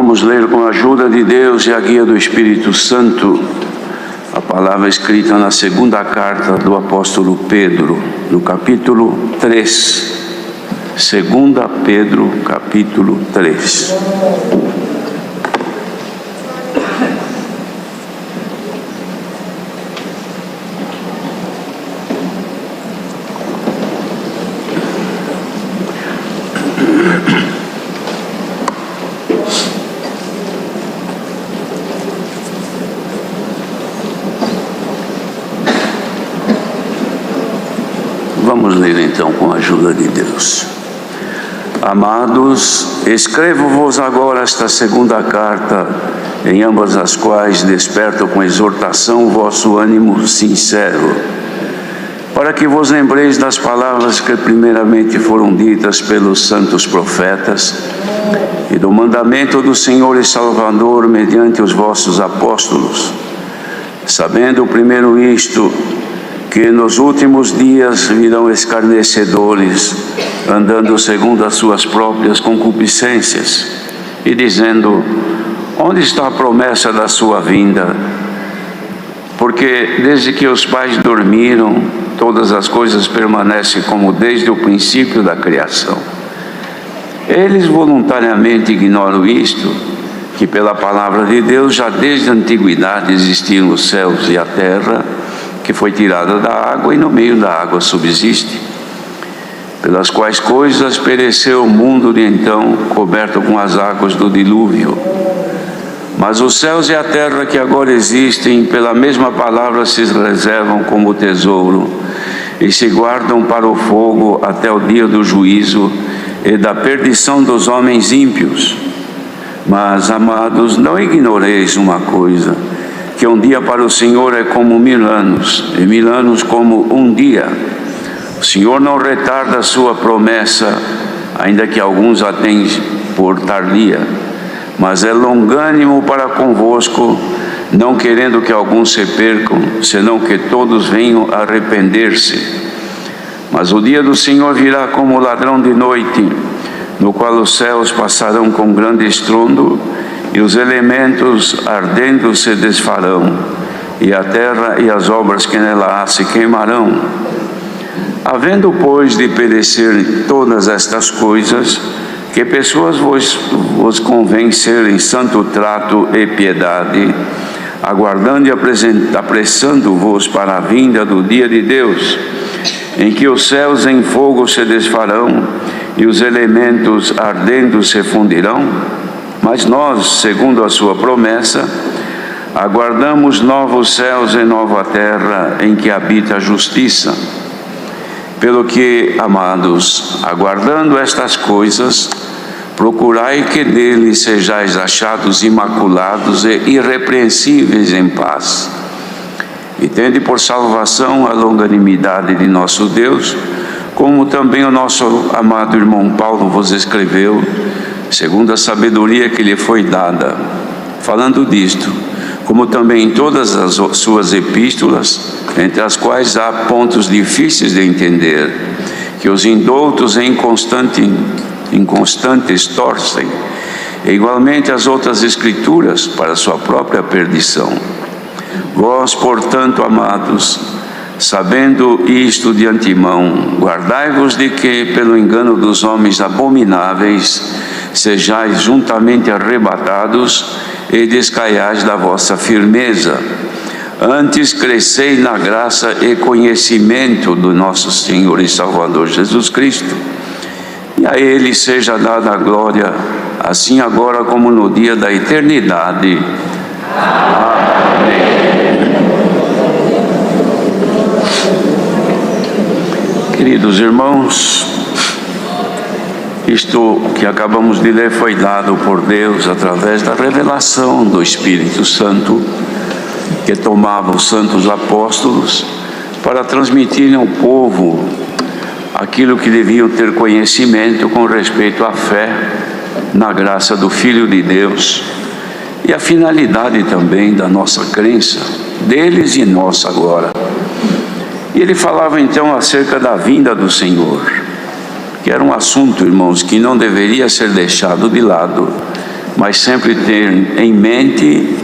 Vamos ler com a ajuda de Deus e a guia do Espírito Santo a palavra escrita na segunda carta do apóstolo Pedro, no capítulo 3. 2 Pedro, capítulo 3. Vamos ler então com a ajuda de Deus. Amados, escrevo-vos agora esta segunda carta, em ambas as quais desperto com exortação o vosso ânimo sincero, para que vos lembreis das palavras que primeiramente foram ditas pelos santos profetas, e do mandamento do Senhor e Salvador mediante os vossos apóstolos, sabendo primeiro isto, que nos últimos dias virão escarnecedores, andando segundo as suas próprias concupiscências, e dizendo: onde está a promessa da sua vinda? Porque desde que os pais dormiram, todas as coisas permanecem como desde o princípio da criação. Eles voluntariamente ignoram isto, que pela palavra de Deus já desde a antiguidade existiam os céus e a terra, que foi tirada da água e no meio da água subsiste, pelas quais coisas pereceu o mundo de então, coberto com as águas do dilúvio. Mas os céus e a terra que agora existem, pela mesma palavra se reservam como tesouro, e se guardam para o fogo até o dia do juízo e da perdição dos homens ímpios. Mas, amados, não ignoreis uma coisa, que um dia para o Senhor é como 1000 anos, e 1000 anos como um dia. O Senhor não retarda a sua promessa, ainda que alguns a tenham por tardia, mas é longânimo para convosco, não querendo que alguns se percam, senão que todos venham a arrepender-se. Mas o dia do Senhor virá como ladrão de noite, no qual os céus passarão com grande estrondo, e os elementos ardendo se desfarão, e a terra e as obras que nela há se queimarão. Havendo, pois, de perecer todas estas coisas, que pessoas vos convém ser em santo trato e piedade, aguardando e apressando-vos para a vinda do dia de Deus, em que os céus em fogo se desfarão, e os elementos ardendo se fundirão. Mas nós, segundo a sua promessa, aguardamos novos céus e nova terra, em que habita a justiça. Pelo que, amados, aguardando estas coisas, procurai que nele sejais achados imaculados e irrepreensíveis em paz. E tende por salvação a longanimidade de nosso Deus, como também o nosso amado irmão Paulo vos escreveu, segundo a sabedoria que lhe foi dada, falando disto, como também em todas as suas epístolas, entre as quais há pontos difíceis de entender, que os indoutos e inconstantes torcem, e igualmente as outras escrituras para sua própria perdição. Vós, portanto, amados, sabendo isto de antemão, guardai-vos de que, pelo engano dos homens abomináveis, sejais juntamente arrebatados e descaiais da vossa firmeza. Antes crescei na graça e conhecimento do nosso Senhor e Salvador Jesus Cristo. E a Ele seja dada a glória, assim agora como no dia da eternidade. Amém. Queridos irmãos, isto que acabamos de ler foi dado por Deus através da revelação do Espírito Santo, que tomava os santos apóstolos para transmitirem ao povo aquilo que deviam ter conhecimento com respeito à fé na graça do Filho de Deus e a finalidade também da nossa crença, deles e nossa agora. E ele falava então acerca da vinda do Senhor, que era um assunto, irmãos, que não deveria ser deixado de lado, mas sempre ter em mente,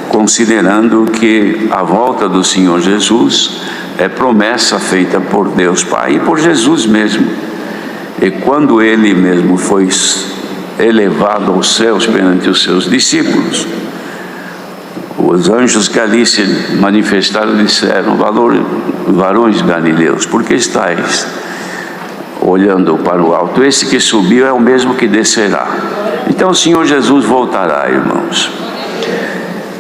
considerando que a volta do Senhor Jesus é promessa feita por Deus Pai e por Jesus mesmo. E quando Ele mesmo foi elevado aos céus perante os seus discípulos, os anjos que ali se manifestaram disseram: varões galileus, por que estáis olhando para o alto? Esse que subiu é o mesmo que descerá. Então o Senhor Jesus voltará, irmãos.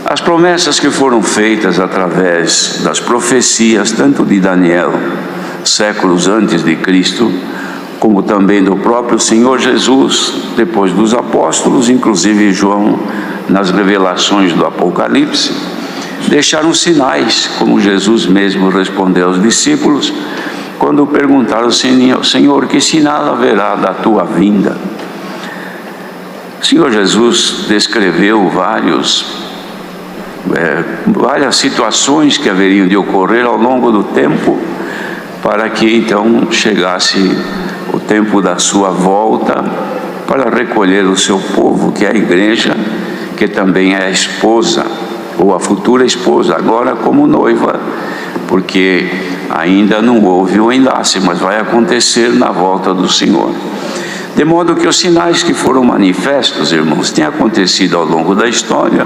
As promessas que foram feitas através das profecias, tanto de Daniel, séculos antes de Cristo, como também do próprio Senhor Jesus, depois dos apóstolos, inclusive João, nas revelações do Apocalipse, deixaram sinais, como Jesus mesmo respondeu aos discípulos, quando perguntaram: Senhor, que sinal haverá da tua vinda? O Senhor Jesus descreveu várias situações que haveriam de ocorrer ao longo do tempo, para que então chegasse o tempo da sua volta para recolher o seu povo, que é a igreja, que também é a esposa, ou a futura esposa, agora como noiva, porque ainda não houve o enlace, mas vai acontecer na volta do Senhor. De modo que os sinais que foram manifestos, irmãos, têm acontecido ao longo da história,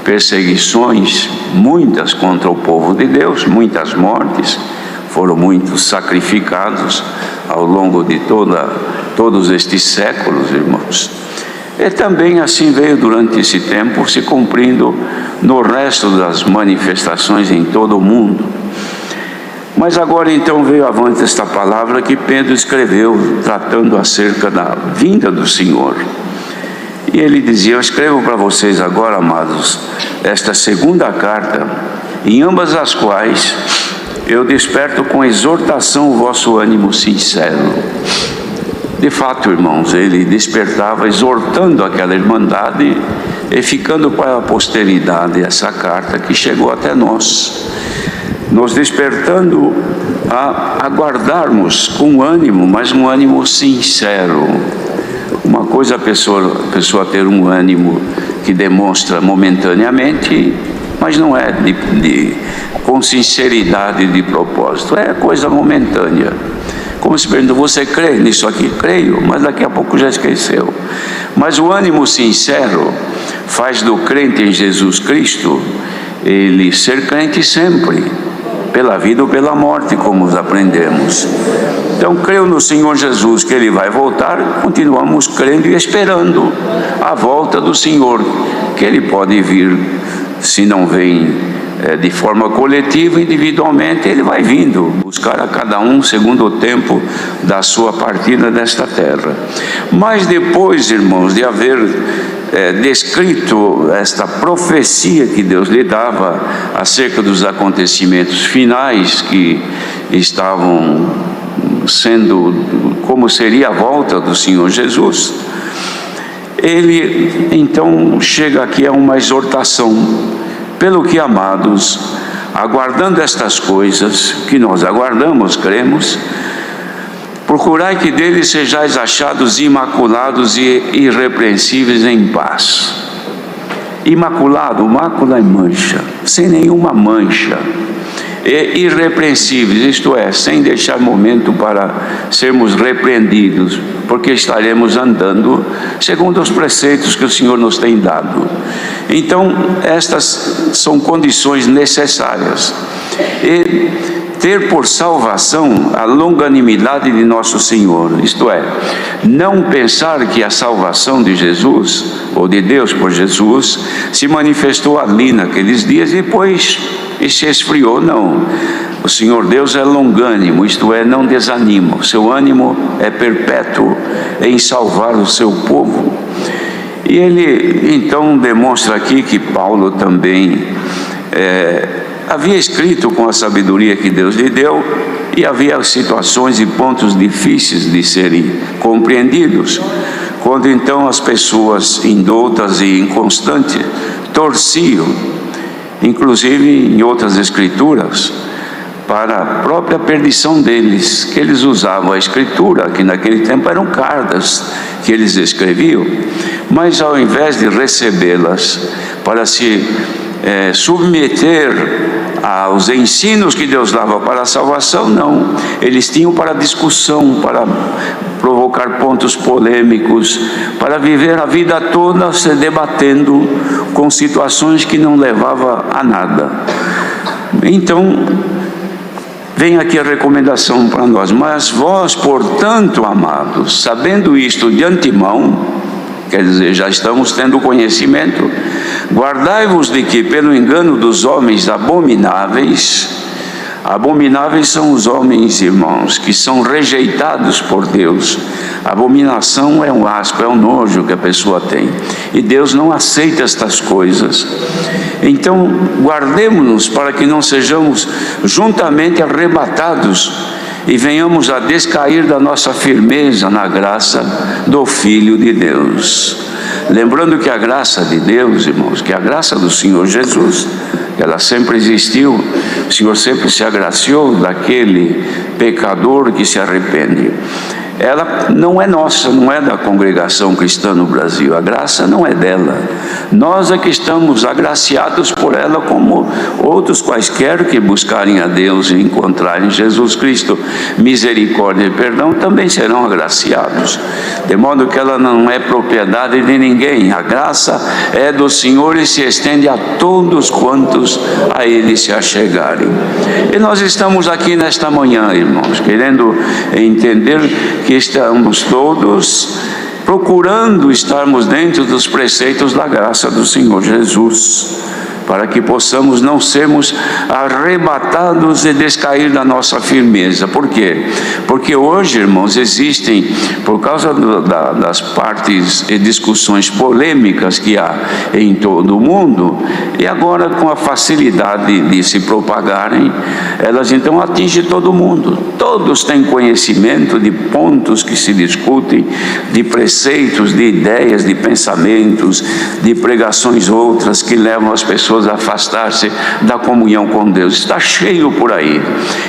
perseguições muitas contra o povo de Deus, muitas mortes, foram muitos sacrificados ao longo de todos estes séculos, irmãos. E também assim veio durante esse tempo se cumprindo no resto das manifestações em todo o mundo. Mas agora então veio avante esta palavra que Pedro escreveu, tratando acerca da vinda do Senhor. E ele dizia: eu escrevo para vocês agora, amados, esta segunda carta, em ambas as quais eu desperto com exortação o vosso ânimo sincero. De fato, irmãos, ele despertava exortando aquela irmandade e ficando para a posteridade essa carta que chegou até nós, nos despertando a aguardarmos com ânimo, mas um ânimo sincero. Uma coisa é a pessoa ter um ânimo que demonstra momentaneamente, mas não é com sinceridade de propósito, é coisa momentânea. Como se pergunta: você crê nisso aqui? Creio, mas daqui a pouco já esqueceu. Mas o ânimo sincero faz do crente em Jesus Cristo ele ser crente sempre, pela vida ou pela morte, como aprendemos. Então, creio no Senhor Jesus que Ele vai voltar, continuamos crendo e esperando a volta do Senhor, que Ele pode vir, se não vem de forma coletiva, individualmente, Ele vai vindo buscar a cada um segundo o tempo da sua partida desta terra. Mas depois, irmãos, de haver descrito esta profecia que Deus lhe dava acerca dos acontecimentos finais que estavam sendo, como seria a volta do Senhor Jesus, ele então chega aqui a uma exortação: pelo que, amados, aguardando estas coisas que nós aguardamos, cremos, procurai que deles sejais achados imaculados e irrepreensíveis em paz. Imaculado, mácula é mancha, sem nenhuma mancha. E irrepreensíveis, isto é, sem deixar momento para sermos repreendidos, porque estaremos andando segundo os preceitos que o Senhor nos tem dado. Então, estas são condições necessárias. E ter por salvação a longanimidade de nosso Senhor, isto é, não pensar que a salvação de Jesus, ou de Deus por Jesus, se manifestou ali naqueles dias e depois se esfriou. Não, o Senhor Deus é longânimo, isto é, não desanima, o seu ânimo é perpétuo em salvar o seu povo. E ele então demonstra aqui que Paulo também havia escrito com a sabedoria que Deus lhe deu, e havia situações e pontos difíceis de serem compreendidos, quando então as pessoas indoutas e inconstantes torciam, inclusive em outras escrituras, para a própria perdição deles, que eles usavam a escritura, que naquele tempo eram cartas, que eles escreviam, mas ao invés de recebê-las para se submeter aos ensinos que Deus dava para a salvação, não, eles tinham para discussão, para provocar pontos polêmicos, para viver a vida toda se debatendo com situações que não levavam a nada. Então, vem aqui a recomendação para nós: mas vós, portanto, amados, sabendo isto de antemão, quer dizer, já estamos tendo conhecimento, guardai-vos de que, pelo engano dos homens abomináveis são os homens, irmãos, que são rejeitados por Deus. Abominação é um asco, é um nojo que a pessoa tem, e Deus não aceita estas coisas. Então, guardemos-nos para que não sejamos juntamente arrebatados e venhamos a descair da nossa firmeza na graça do Filho de Deus. Lembrando que a graça de Deus, irmãos, que a graça do Senhor Jesus, ela sempre existiu. O Senhor sempre se agraciou daquele pecador que se arrepende. Ela não é nossa, não é da congregação cristã no Brasil, a graça não é dela. Nós é que estamos agraciados por ela, como outros quaisquer que buscarem a Deus e encontrarem Jesus Cristo misericórdia e perdão também serão agraciados, de modo que ela não é propriedade de ninguém. A graça é do Senhor e se estende a todos quantos a Ele se achegarem. E nós estamos aqui nesta manhã, irmãos, querendo entender que estamos todos procurando estarmos dentro dos preceitos da graça do Senhor Jesus, para que possamos não sermos arrebatados e descair da nossa firmeza. Por quê? Porque hoje, irmãos, existem, por causa das partes e discussões polêmicas que há em todo o mundo, e agora com a facilidade de se propagarem, elas então atingem todo mundo. Todos têm conhecimento de pontos que se discutem, de preceitos, de ideias, de pensamentos, de pregações outras que levam as pessoas a afastar-se da comunhão com Deus. Está cheio por aí.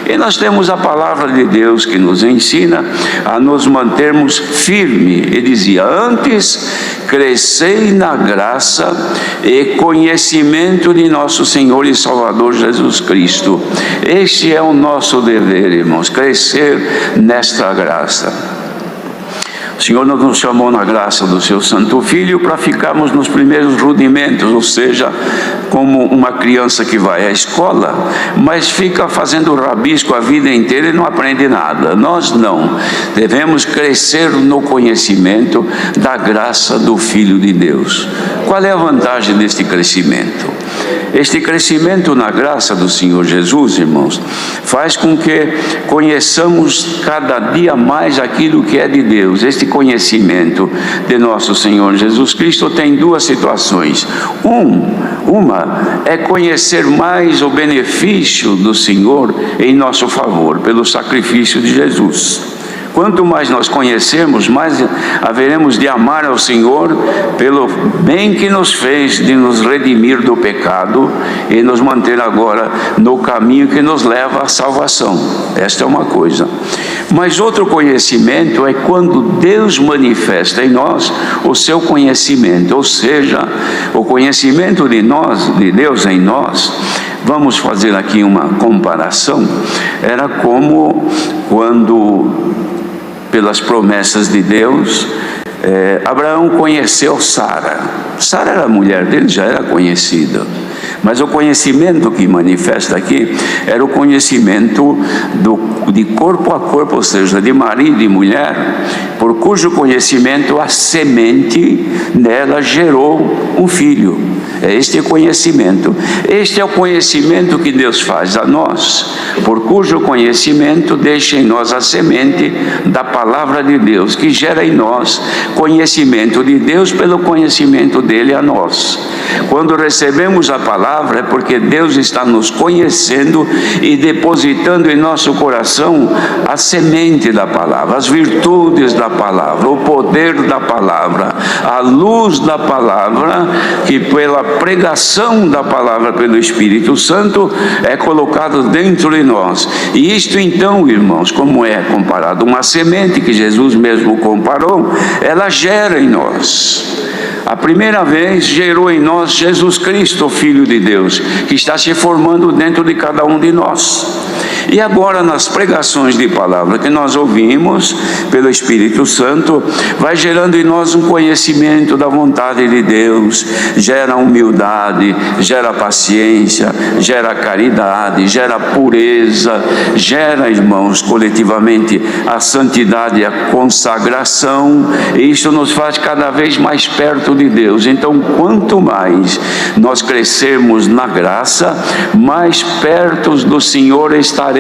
E nós temos a palavra de Deus que nos ensina a nos mantermos firmes. Ele dizia: antes crescei na graça e conhecimento de nosso Senhor e Salvador Jesus Cristo. Este é o nosso dever, irmãos, crescer nesta graça. O Senhor nos chamou na graça do seu Santo Filho para ficarmos nos primeiros rudimentos, ou seja, como uma criança que vai à escola, mas fica fazendo rabisco a vida inteira e não aprende nada. Nós não. Devemos crescer no conhecimento da graça do Filho de Deus. Qual é a vantagem deste crescimento? Este crescimento na graça do Senhor Jesus, irmãos, faz com que conheçamos cada dia mais aquilo que é de Deus. Este conhecimento de nosso Senhor Jesus Cristo tem duas situações. Uma é conhecer mais o benefício do Senhor em nosso favor, pelo sacrifício de Jesus. Quanto mais nós conhecermos, mais haveremos de amar ao Senhor pelo bem que nos fez de nos redimir do pecado e nos manter agora no caminho que nos leva à salvação. Esta é uma coisa. Mas outro conhecimento é quando Deus manifesta em nós o seu conhecimento, ou seja, o conhecimento de Deus em nós. Vamos fazer aqui uma comparação. Era como quando, pelas promessas de Deus, Abraão conheceu Sara. Sara era a mulher dele, já era conhecida. Mas o conhecimento que manifesta aqui era o conhecimento de corpo a corpo, ou seja, de marido e mulher, por cujo conhecimento a semente nela gerou um filho. É este conhecimento. Este é o conhecimento que Deus faz a nós, por cujo conhecimento deixa em nós a semente da palavra de Deus, que gera em nós conhecimento de Deus pelo conhecimento dele a nós. Quando recebemos a palavra é porque Deus está nos conhecendo e depositando em nosso coração a semente da palavra, as virtudes da palavra, o poder da palavra, a luz da palavra, que pela pregação da palavra pelo Espírito Santo é colocado dentro de nós. E isto então, irmãos, como é comparado uma semente que Jesus mesmo comparou, ela gera em nós. A primeira vez gerou em nós Jesus Cristo, o Filho de Deus, que está se formando dentro de cada um de nós. E agora, nas pregações de palavra que nós ouvimos pelo Espírito Santo, vai gerando em nós um conhecimento da vontade de Deus, gera humildade, gera paciência, gera caridade, gera pureza, gera, irmãos, coletivamente a santidade e a consagração, e isso nos faz cada vez mais perto de Deus. Então, quanto mais nós crescermos na graça, mais perto do Senhor estaremos.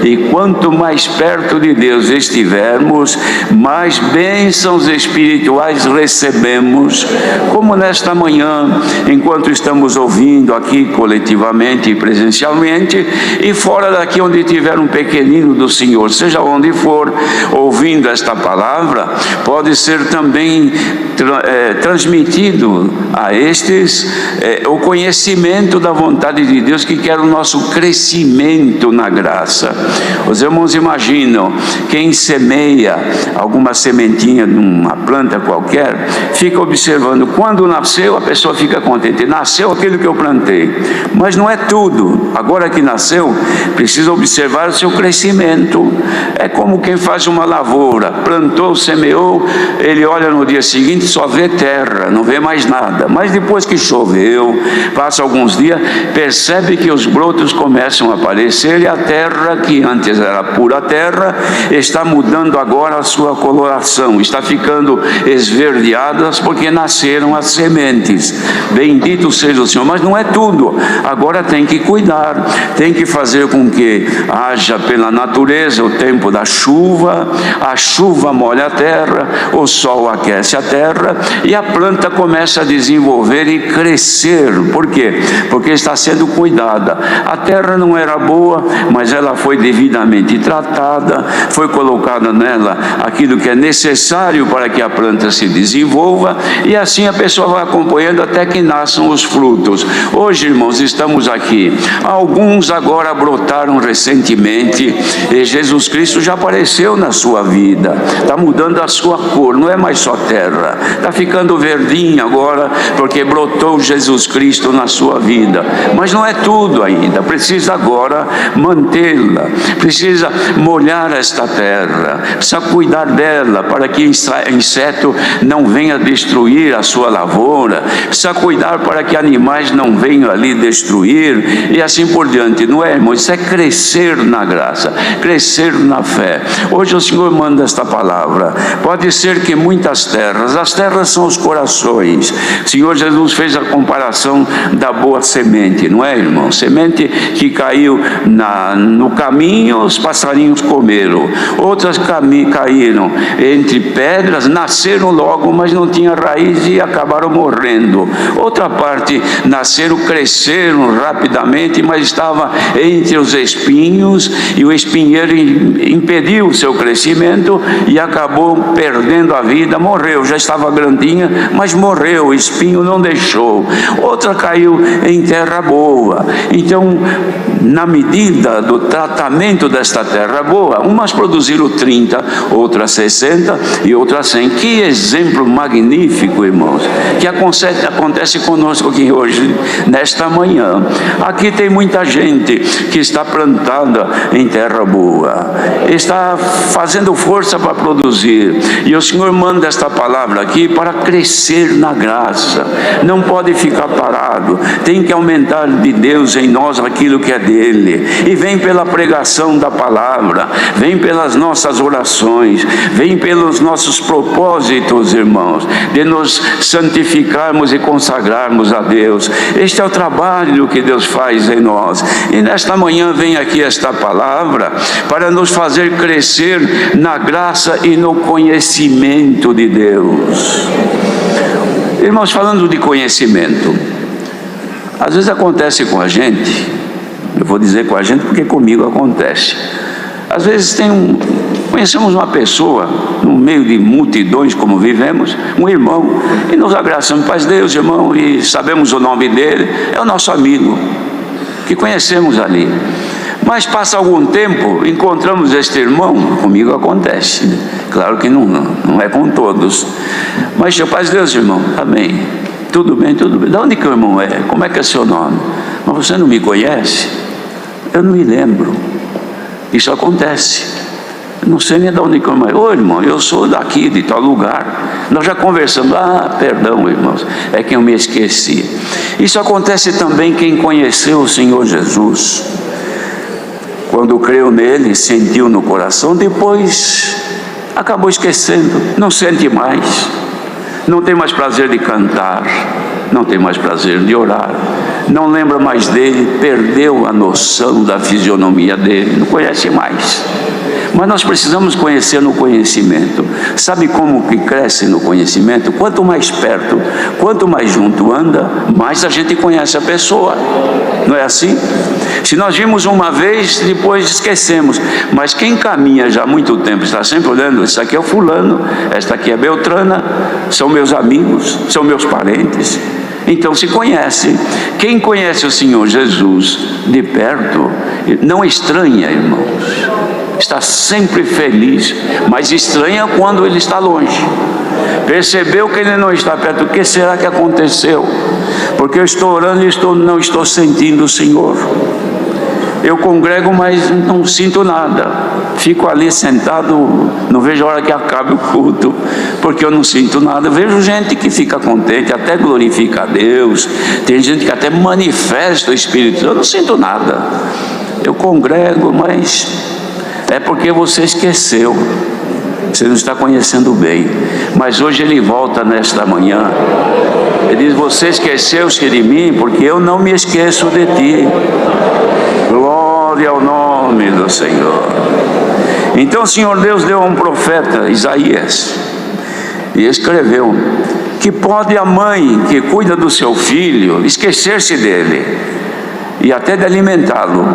E quanto mais perto de Deus estivermos, mais bênçãos espirituais recebemos, como nesta manhã, enquanto estamos ouvindo aqui coletivamente e presencialmente, e fora daqui onde tiver um pequenino do Senhor, seja onde for, ouvindo esta palavra, pode ser também transmitido a estes o conhecimento da vontade de Deus, que quer o nosso crescimento na graça. Os irmãos imaginam, quem semeia alguma sementinha de uma planta qualquer, fica observando, quando nasceu a pessoa fica contente, nasceu aquilo que eu plantei, mas não é tudo. Agora que nasceu, precisa observar o seu crescimento. É como quem faz uma lavoura, plantou, semeou, ele olha no dia seguinte, só vê terra, não vê mais nada, mas depois que choveu, passa alguns dias, percebe que os brotos começam a aparecer, e a terra, que antes era pura terra, está mudando agora a sua coloração, está ficando esverdeada, porque nasceram as sementes. Bendito seja o Senhor. Mas não é tudo, agora tem que cuidar, tem que fazer com que haja pela natureza o tempo da chuva, a chuva molha a terra, o sol aquece a terra, e a planta começa a desenvolver e crescer. Por quê? Porque está sendo cuidada. A terra não era boa, mas ela foi devidamente tratada, foi colocada nela aquilo que é necessário para que a planta se desenvolva, e assim a pessoa vai acompanhando até que nasçam os frutos. Hoje, irmãos, estamos aqui, alguns agora brotaram recentemente, e Jesus Cristo já apareceu na sua vida, está mudando a sua cor, não é mais só terra, está ficando verdinha agora, porque brotou Jesus Cristo na sua vida, mas não é tudo ainda, precisa agora mantê-la, precisa molhar esta terra, precisa cuidar dela para que inseto não venha destruir a sua lavoura, precisa cuidar para que animais não venham ali destruir, e assim por diante. Não é, irmão? Isso é crescer na graça, crescer na fé. Hoje o Senhor manda esta palavra. Pode ser que muitas terras, as terras são os corações. O Senhor Jesus fez a comparação da boa semente, não é, irmão? Semente que caiu no caminho, os passarinhos comeram. Outras caíram entre pedras, nasceram logo, mas não tinha raiz e acabaram morrendo. Outra parte nasceram, cresceram rapidamente, mas estava entre os espinhos, e o espinheiro impediu o seu crescimento e acabou perdendo a vida, morreu. Já estava grandinha, mas morreu, o espinho não deixou. Outra caiu em terra boa. Então, na medida do tratamento desta terra boa, umas produziram 30, outras 60 e outras 100. Que exemplo magnífico, irmãos, que acontece conosco aqui hoje, nesta manhã. Aqui tem muita gente que está plantada em terra boa, está fazendo força para produzir, e o Senhor manda esta palavra aqui para crescer na graça. Não pode ficar parado, tem que aumentar de Deus em nós aquilo que é dele, e vem pela pregação da palavra, vem pelas nossas orações, vem pelos nossos propósitos, irmãos, de nos santificarmos e consagrarmos a Deus. Este é o trabalho que Deus faz em nós, e nesta manhã vem aqui esta palavra para nos fazer crescer na graça e no conhecimento de Deus. Irmãos, falando de conhecimento, às vezes acontece com a gente, eu vou dizer com a gente porque comigo acontece, às vezes tem Conhecemos uma pessoa, no meio de multidões como vivemos, um irmão, e nos abraçamos, paz Deus, irmão, e sabemos o nome dele, é o nosso amigo, que conhecemos ali. Mas passa algum tempo, encontramos este irmão, comigo acontece, né? Claro que não é com todos, mas paz Deus, irmão, amém, tudo bem, tudo bem. De onde que o irmão é? Como é que é seu nome? Mas você não me conhece? Eu não me lembro. Isso acontece. Eu não sei nem de onde que o irmão é. Ô irmão, eu sou daqui, de tal lugar. Nós já conversamos. Ah, perdão, irmãos, é que eu me esqueci. Isso acontece também quem conheceu o Senhor Jesus. Quando creu nele, sentiu no coração, depois acabou esquecendo, não sente mais. Não tem mais prazer de cantar, não tem mais prazer de orar, não lembra mais dele, perdeu a noção da fisionomia dele, não conhece mais. Mas nós precisamos conhecer no conhecimento. Sabe como que cresce no conhecimento? Quanto mais perto, quanto mais junto anda, mais a gente conhece a pessoa. Não é assim? Se nós vimos uma vez, depois esquecemos. Mas quem caminha já há muito tempo, está sempre olhando, esse aqui é o fulano, esta aqui é Beltrana, são meus amigos, são meus parentes. Então se conhece. Quem conhece o Senhor Jesus de perto, não estranha, irmãos. Está sempre feliz, mas estranha quando ele está longe. Percebeu que ele não está perto. O que será que aconteceu? Porque eu estou orando e não estou sentindo o Senhor. Eu congrego, mas não sinto nada. Fico ali sentado, não vejo a hora que acabe o culto, porque eu não sinto nada. Eu vejo gente que fica contente, até glorifica a Deus. Tem gente que até manifesta o Espírito. Eu não sinto nada. Eu congrego, mas é porque você esqueceu. Você não está conhecendo bem. Mas hoje ele volta nesta manhã. Ele diz: você esqueceu-se de mim, porque eu não me esqueço de ti. Glória ao nome do Senhor. Então o Senhor Deus deu a um profeta, Isaías, e escreveu: que pode a mãe que cuida do seu filho esquecer-se dele e até de alimentá-lo,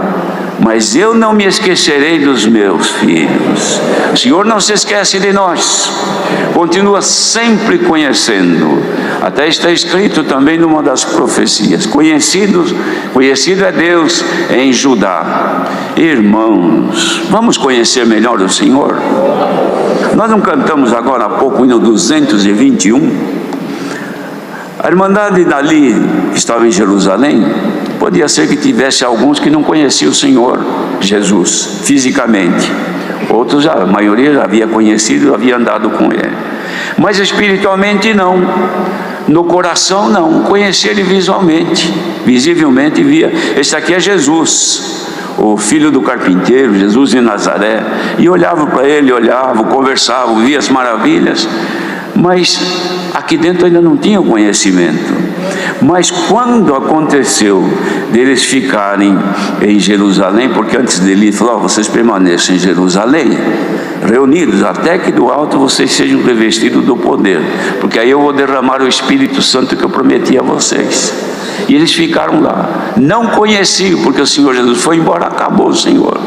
mas eu não me esquecerei dos meus filhos. O Senhor não se esquece de nós, continua sempre conhecendo. Até está escrito também numa das profecias: conhecido é Deus em Judá. Irmãos, vamos conhecer melhor o Senhor. Nós não cantamos agora há pouco o hino 221? A Irmandade dali, que estava em Jerusalém, podia ser que tivesse alguns que não conheciam o Senhor Jesus fisicamente. Outros, a maioria já havia conhecido, havia andado com ele. Mas espiritualmente não. No coração não. Conhecia ele visualmente. Visivelmente via. Esse aqui é Jesus, o filho do carpinteiro, Jesus de Nazaré. E olhava para ele, conversava, via as maravilhas. Mas aqui dentro ainda não tinha o conhecimento. Mas quando aconteceu deles ficarem em Jerusalém, porque antes dele falou: vocês permaneçam em Jerusalém, reunidos, até que do alto vocês sejam revestidos do poder, porque aí eu vou derramar o Espírito Santo que eu prometi a vocês. E eles ficaram lá, não conheciam, porque o Senhor Jesus foi embora, acabou o Senhor.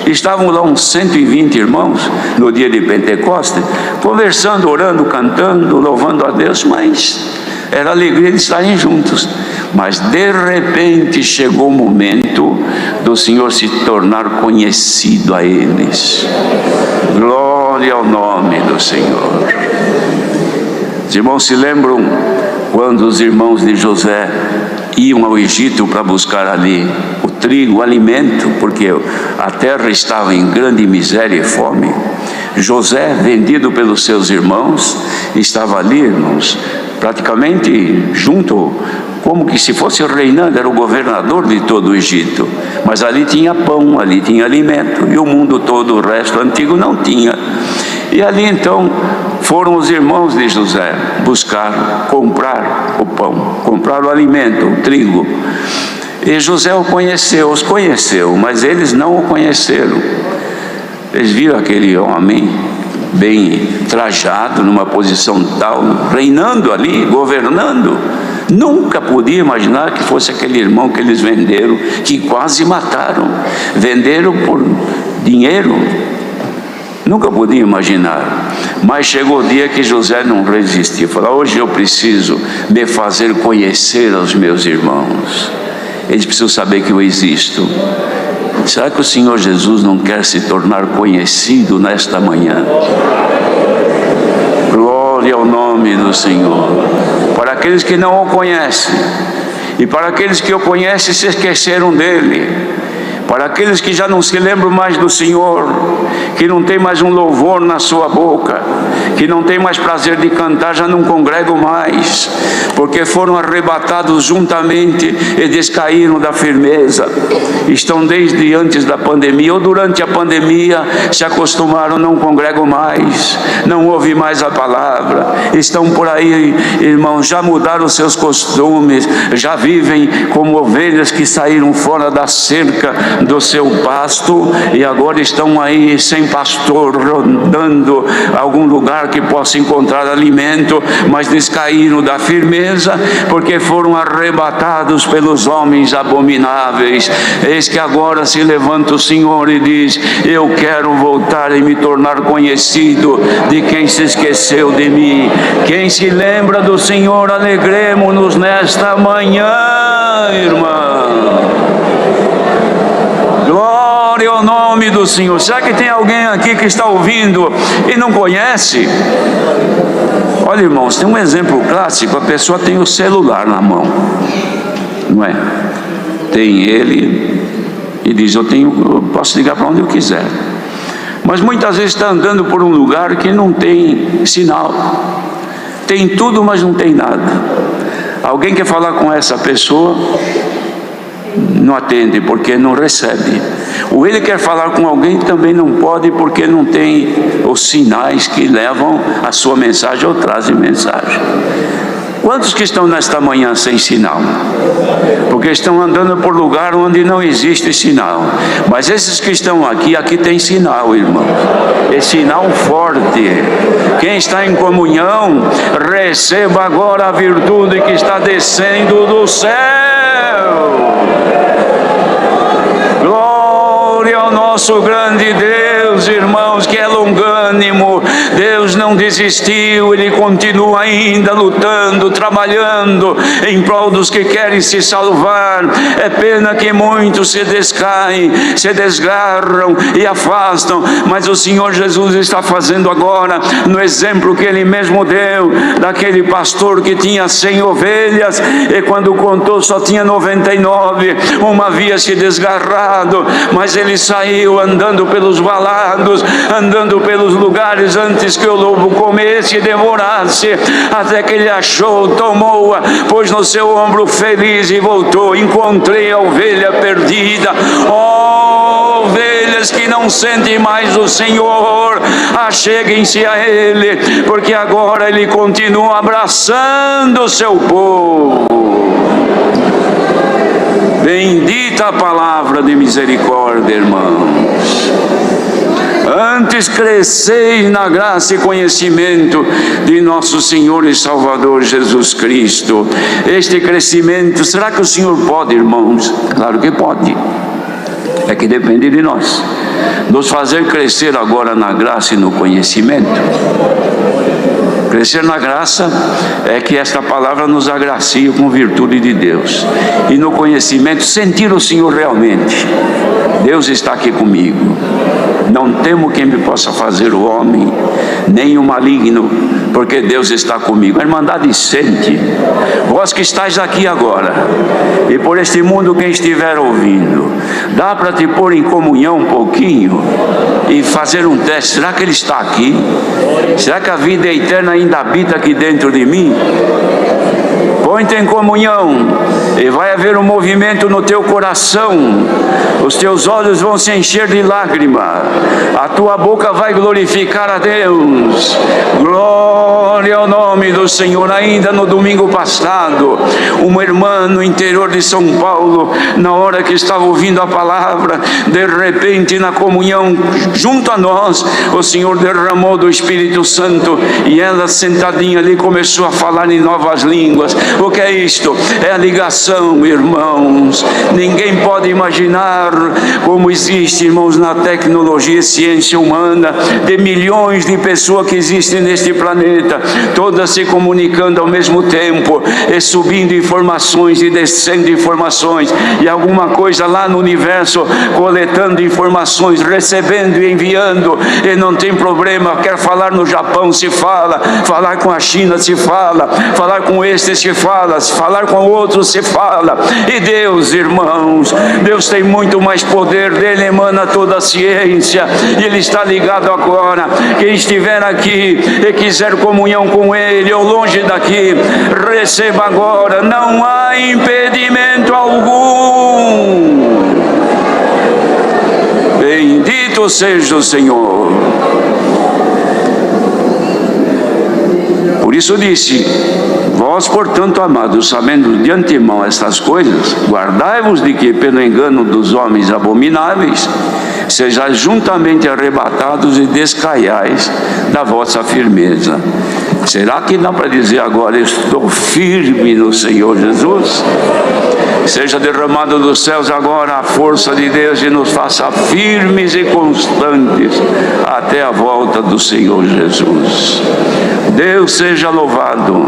Estavam lá uns 120 irmãos no dia de Pentecostes, conversando, orando, cantando, louvando a Deus, mas era a alegria de estarem juntos. Mas de repente chegou o momento do Senhor se tornar conhecido a eles. Glória ao nome do Senhor. Os irmãos se lembram quando os irmãos de José iam ao Egito para buscar ali o trigo, o alimento, porque a terra estava em grande miséria e fome. José, vendido pelos seus irmãos, estava ali, irmãos, praticamente junto, como que se fosse reinando, era o governador de todo o Egito. Mas ali tinha pão, ali tinha alimento, e o mundo todo, o resto antigo, não tinha. E ali então foram os irmãos de José buscar, comprar o pão, comprar o alimento, o trigo. E José os conheceu, mas eles não o conheceram. Eles viram aquele homem bem trajado, numa posição tal, reinando ali, governando. Nunca podia imaginar que fosse aquele irmão que eles venderam, que quase mataram. Venderam por dinheiro. Nunca podia imaginar. Mas chegou o dia que José não resistiu. Falou: hoje eu preciso me fazer conhecer aos meus irmãos. Eles precisam saber que eu existo. Será que o Senhor Jesus não quer se tornar conhecido nesta manhã? Glória ao nome do Senhor. Para aqueles que não o conhecem, e para aqueles que o conhecem se esqueceram dele, para aqueles que já não se lembram mais do Senhor, que não tem mais um louvor na sua boca, que não tem mais prazer de cantar, já não congregam mais, porque foram arrebatados juntamente e descaíram da firmeza. Estão desde antes da pandemia ou durante a pandemia, se acostumaram, não congregam mais, não ouvem mais a palavra, estão por aí, irmãos, já mudaram seus costumes, já vivem como ovelhas que saíram fora da cerca do seu pasto e agora estão aí sem pastor, rondando algum lugar que possa encontrar alimento, mas descaíram da firmeza porque foram arrebatados pelos homens abomináveis. Eis que agora se levanta o Senhor e diz: eu quero voltar e me tornar conhecido de quem se esqueceu de mim. Quem se lembra do Senhor, alegremos-nos nesta manhã, irmão. Glória ao nome do Senhor. Será que tem alguém aqui que está ouvindo e não conhece? Olha, irmãos, tem um exemplo clássico. A pessoa tem o celular na mão, não é? Tem ele e diz: eu posso ligar para onde eu quiser. Mas muitas vezes está andando por um lugar que não tem sinal. Tem tudo, mas não tem nada. Alguém quer falar com essa pessoa, não atende porque não recebe. Ou ele quer falar com alguém, também não pode porque não tem os sinais que levam a sua mensagem ou trazem mensagem. Quantos que estão nesta manhã sem sinal? Porque estão andando por lugar onde não existe sinal. Mas esses que estão aqui tem sinal, irmão. É sinal forte. Quem está em comunhão, receba agora a virtude que está descendo do céu. Glória ao nosso grande Deus, irmãos, que é longânimo. Deus não desistiu, Ele continua ainda lutando, trabalhando em prol dos que querem se salvar. É pena que muitos se descaem, se desgarram e afastam, mas o Senhor Jesus está fazendo agora, no exemplo que Ele mesmo deu, daquele pastor que tinha 100 ovelhas, e quando contou só tinha 99, uma havia se desgarrado, mas ele saiu andando pelos valados, andando pelos lugares antes que o lobo comesse e devorasse, até que ele achou, tomou-a, pôs no seu ombro feliz e voltou. Encontrei a ovelha perdida. Oh, ovelhas que não sentem mais o Senhor, acheguem-se a Ele, porque agora Ele continua abraçando o seu povo. Bendita a palavra de misericórdia, irmãos. Antes cresceis na graça e conhecimento de nosso Senhor e Salvador Jesus Cristo. Este crescimento, será que o Senhor pode, irmãos? Claro que pode. É que depende de nós. Nos fazer crescer agora na graça e no conhecimento. Crescer na graça é que esta palavra nos agracia com virtude de Deus. E no conhecimento, sentir o Senhor realmente. Deus está aqui comigo. Não temo quem me possa fazer o homem, nem o maligno, porque Deus está comigo. A Irmandade sente. Vós que estáis aqui agora, e por este mundo quem estiver ouvindo, dá para te pôr em comunhão um pouquinho e fazer um teste. Será que Ele está aqui? Será que a vida eterna ainda habita aqui dentro de mim? Põe-te em comunhão e vai haver um movimento no teu coração. Os teus olhos vão se encher de lágrima. A tua boca vai glorificar a Deus. Glória Glória ao nome do Senhor. Ainda no domingo passado, uma irmã no interior de São Paulo, na hora que estava ouvindo a palavra, de repente na comunhão junto a nós, o Senhor derramou do Espírito Santo e ela sentadinha ali começou a falar em novas línguas. O que é isto? É a ligação, irmãos. Ninguém pode imaginar como existe, irmãos, na tecnologia e ciência humana, de milhões de pessoas que existem neste planeta, todas se comunicando ao mesmo tempo, e subindo informações e descendo informações, e alguma coisa lá no universo coletando informações, recebendo e enviando, e não tem problema. Quer falar no Japão, se fala, falar com a China, se fala, falar com este, se fala, falar com outro, se fala. E Deus, irmãos, Deus tem muito mais poder, dele emana toda a ciência, e Ele está ligado agora. Quem estiver aqui e quiser comunhão com Ele, ou longe daqui, receba agora, não há impedimento algum. Bendito seja o Senhor. Por isso disse: vós, portanto, amados, sabendo de antemão estas coisas, guardai-vos de que, pelo engano dos homens abomináveis, sejais juntamente arrebatados e descaiais da vossa firmeza. Será que dá para dizer agora: estou firme no Senhor Jesus? Seja derramado dos céus agora a força de Deus e nos faça firmes e constantes até a volta do Senhor Jesus. Deus seja louvado.